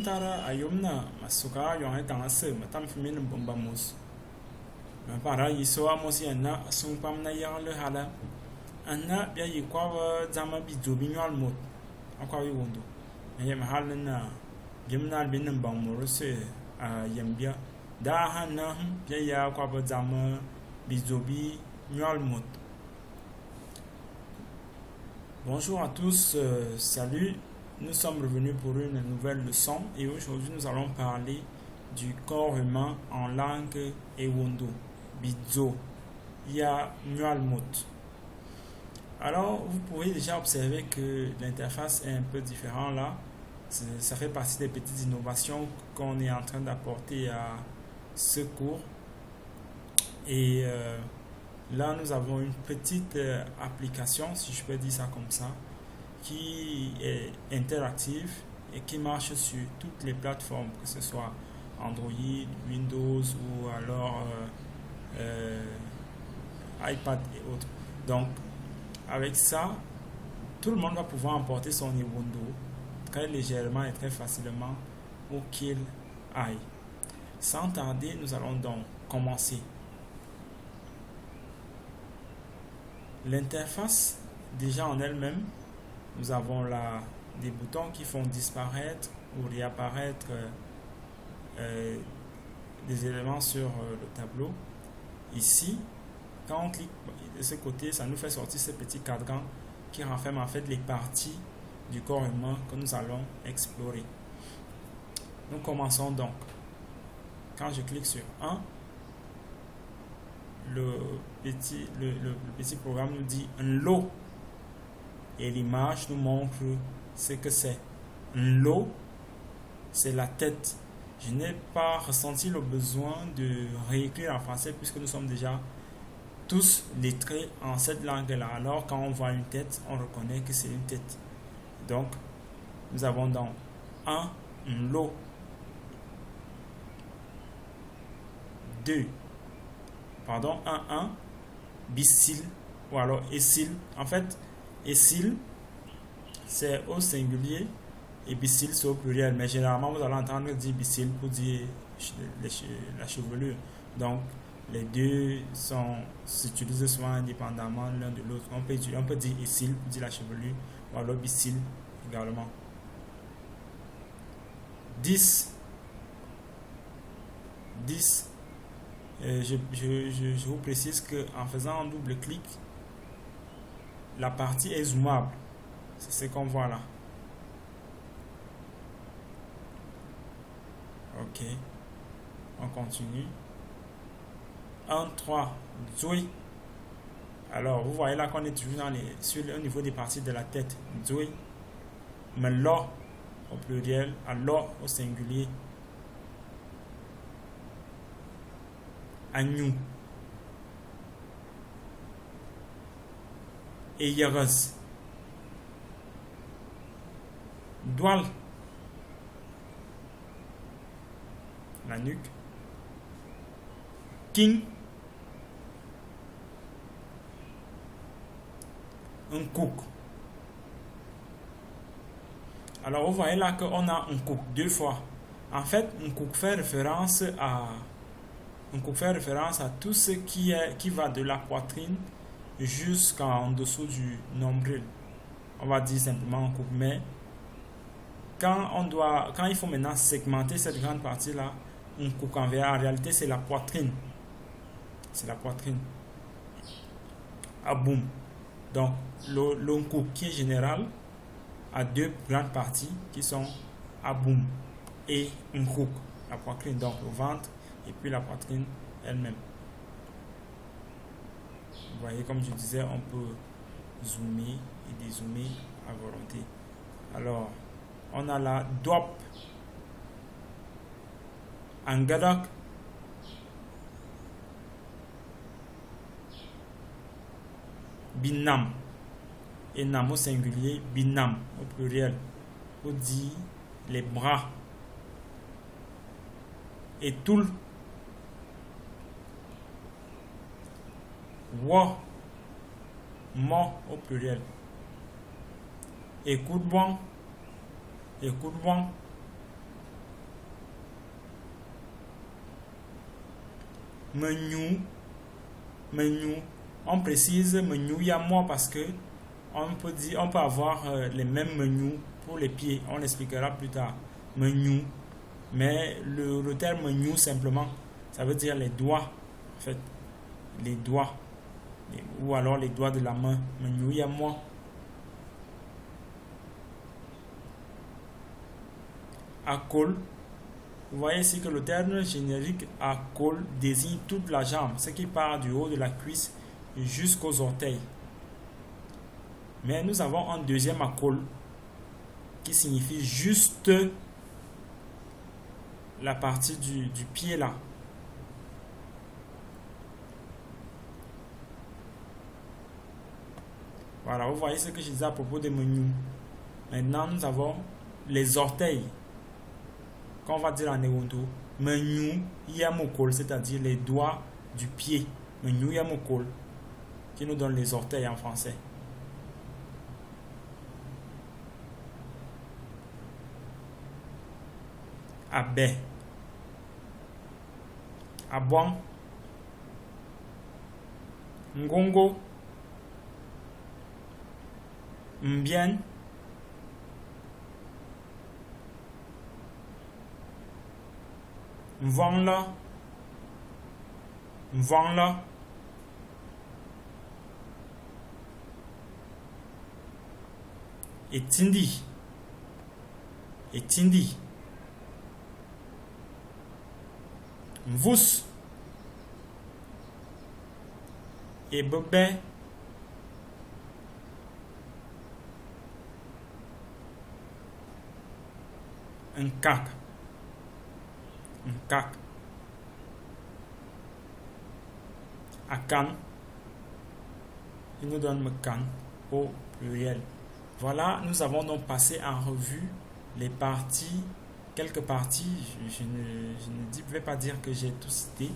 tara ayomna masuka yon etang se matam fimin bomba mus para yiso amosi na sun pam na ya le hala anna bia yi kwa zama bi zobi nyal mot akwa wi wondo yem halen na gemna bin nan bang morose yembia da hanna bia ya kwa zama bi zobi nyal mot. Bonjour à tous, salut, nous sommes revenus pour une nouvelle leçon et aujourd'hui nous allons parler du corps humain en langue Ewondo, Bidzo, Ya Nyualmot. Alors vous pouvez déjà observer que l'interface est un peu différente là, ça fait partie des petites innovations qu'on est en train d'apporter à ce cours et là, nous avons une petite application, si je peux dire ça comme ça, qui est interactive et qui marche sur toutes les plateformes, que ce soit Android, Windows ou alors iPad et autres. Donc, avec ça, tout le monde va pouvoir emporter son Ewondo très légèrement et très facilement où qu'il aille. Sans tarder, nous allons donc commencer. L'interface, déjà en elle-même, nous avons là des boutons qui font disparaître ou réapparaître des éléments sur le tableau. Ici, quand on clique de ce côté, ça nous fait sortir ce petit cadran qui renferme en fait les parties du corps humain que nous allons explorer. Nous commençons donc. Quand je clique sur 1, le petit programme nous dit un lot et l'image nous montre ce que c'est. Un lot, c'est la tête. Je n'ai pas ressenti le besoin de réécrire en français puisque nous sommes déjà tous lettrés en cette langue-là. Alors quand on voit une tête, on reconnaît que c'est une tête. Donc, nous avons donc un lot. 2. Pardon, 1, bicile ou alors écile. En fait, écile, c'est au singulier et bicile, c'est au pluriel. Mais généralement, vous allez entendre dire bicile pour dire la chevelure. Donc, les deux s'utilisent souvent indépendamment l'un de l'autre. On peut dire écile pour dire la chevelure ou alors bicile également. 10. Je vous précise qu'en faisant un double clic, la partie est zoomable. C'est ce qu'on voit là. Ok. On continue. 1, 3. Zoé. Alors, vous voyez là qu'on est toujours au niveau des parties de la tête. Zoé. Mais là, au pluriel, alors au singulier. Agneau et Yeres Doual, la nuque. King, un cook. Alors vous voyez là qu'on a un cook deux fois. En fait, un cook fait référence à tout ce qui va de la poitrine jusqu'en dessous du nombril. On va dire simplement un coupe. Mais quand il faut maintenant segmenter cette grande partie-là, un coupe en réalité, c'est la poitrine. C'est la poitrine. Ah boum. Donc, le coupe qui est général a deux grandes parties qui sont aboum et un coupe, la poitrine, donc le ventre et puis la poitrine elle-même. Vous voyez, comme je disais, on peut zoomer et dézoomer à volonté. Alors, on a la DOP, Angadok, Binam, et Nam au singulier, Binam au pluriel, pour dire les bras. Et tout Wa, mo au pluriel. Écoute bon, menu, menu. On précise menu moi parce que on peut avoir les mêmes menus pour les pieds. On l'expliquera plus tard. Menu. Mais le terme menu simplement, ça veut dire les doigts. En fait, les doigts. Ou alors les doigts de la main. Menu moi. À col. Vous voyez ici que le terme générique à col désigne toute la jambe, ce qui part du haut de la cuisse jusqu'aux orteils. Mais nous avons un deuxième à col qui signifie juste la partie du pied là. Voilà, vous voyez ce que je disais à propos des menus. Maintenant, nous avons les orteils. Quand on va dire en Ewondo, menu yamokol, c'est-à-dire les doigts du pied. Menu yamokol, qui nous donne les orteils en français. Abe, abouan, ngongo, mbien, mvangla, etindi, mvus, ebebe, nkak, akan, il nous donne mekan au pluriel. Voilà, nous avons donc passé en revue les parties, quelques parties. Je ne vais pas dire que j'ai tout cité,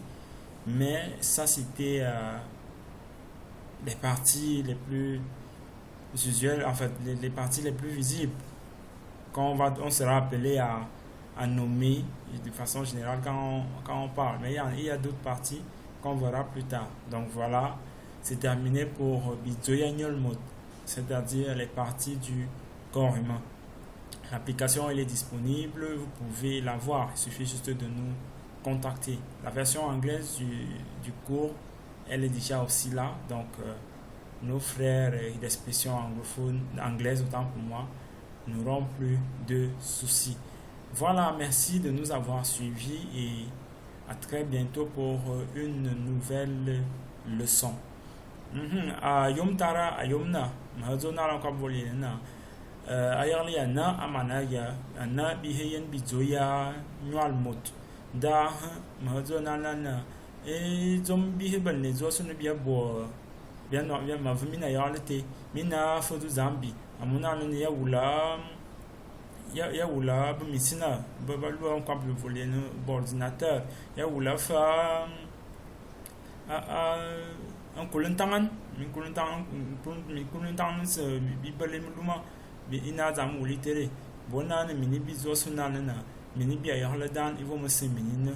mais ça c'était les parties les plus usuelles, en fait les parties les plus visibles. Quand on sera appelé à nommer de façon générale quand on parle. Mais il y a d'autres parties qu'on verra plus tard. Donc voilà, c'est terminé pour Bizoya Nyolmot, c'est-à-dire les parties du corps humain. L'application elle est disponible, vous pouvez la voir, il suffit juste de nous contacter. La version anglaise du cours, elle est déjà aussi là, donc nos frères d'expression anglophone, anglaise autant pour moi, n'auront plus de soucis. Voilà, merci de nous avoir suivis et à très bientôt pour une nouvelle leçon. Ayom tara ayomna mahazona la kabolina ayarli ana amanaya ana biheyen bizoya nyalmot da mahazona lana zombi hebel ne zo sunu biya bo biya no biya mavumina yalete mina fodu zambi amuna ne ya wula misina babalu on câble voler no ordinateur ya wula fa un kulentangan min kulentangan se bibale muluma bi ina zam wuli tere bona ne mini bizo sunana na mini biya ya haladan ivo musimini ne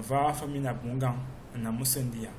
va famina bungang na musendia.